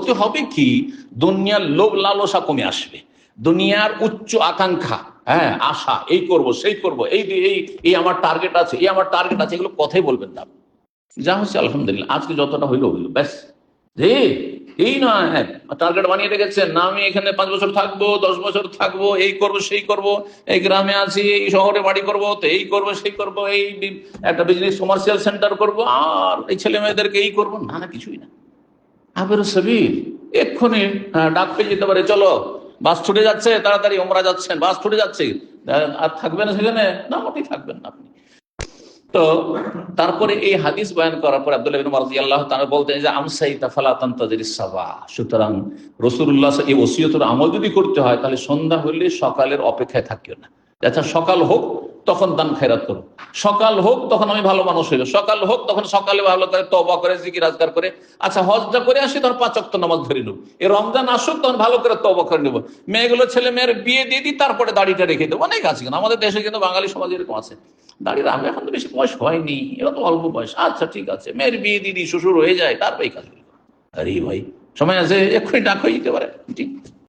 হতে হবে কি, দুনিয়ার লোভ লালসা কমে আসবে, দুনিয়ার উচ্চ আকাঙ্ক্ষা, হ্যাঁ আশা, এই করব সেই করব, এই এই এই আমার টার্গেট আছে, এই আমার টার্গেট আছে, এগুলো কথাই বলবেন না। যা হচ্ছে আলহামদুলিল্লাহ, আজকে যতটা হইলো হইলো, ব্যাস। যে এই নয় টার্গেট বানিয়ে রেখেছেন না, আমি এখানে 5 বছর থাকবো, 10 বছর থাকবো, এই করব সেই করব, এই গ্রামে আছি, এই শহরে বাড়ি করবো, তো এই করবো সেই করবো, এই একটা বিজনেস কমার্শিয়াল সেন্টার করব, আর এই ছেলে মেয়েদেরকে এই করবো, না না কিছুই না। আবেরু সাবিল, এক্ষুনি ডাক পেয়ে যেতে পারে, চলো বাস ছুটে যাচ্ছে, তাড়াতাড়ি ওমরা যাচ্ছেন, বাস ছুটে যাচ্ছে, আর থাকবেন সেখানে না, মোটেই থাকবেন না আপনি। তো তারপরে এই হাদিস বয়ান করার পর আব্দুল্লাহ ইবনে ওমর রাদিয়াল্লাহু তাআলা বলতেন যে আমসাইতা ফালা তানতাজিরিস সাবা, সুতরাং রাসূলুল্লাহ এই ওসিয়তের আমল যদি করতে হয় তাহলে সন্ধ্যা হলে সকালের অপেক্ষায় থাকিও না। আচ্ছা সকাল হোক তখন দান খেরাত করো, সকাল হোক তখন আমি ভালো মানুষ হইলো, সকাল হোক তখন সকালে ভালো করে তওবা করে জিকির আজকার করে, আচ্ছা হজটা করে আসি তখন 5 ওয়াক্ত নামাজ ধরে নেব, এই রমজান আসুক তখন ভালো করে তওবা করে নেব, মেয়েগুলো ছেলে মেয়ের বিয়ে দিয়ে দিই, তারপরে দাড়িটা রেখে দেবো। অনেক আছে কিন্তু আমাদের দেশে, কিন্তু বাঙালি সমাজ এরকম আছে, দাঁড়িয়ে রাখবে, এখন তো বেশি বয়স হয়নি, এরা তো অল্প বয়স, আচ্ছা ঠিক আছে, মেয়ের বিয়ে দিদি শ্বশুর হয়ে যায়, তারপরে এই কাজগুলো। আরে ভাই সময় আছে, এক্ষুনি ডাক হয়ে যেতে পারে। ঠিক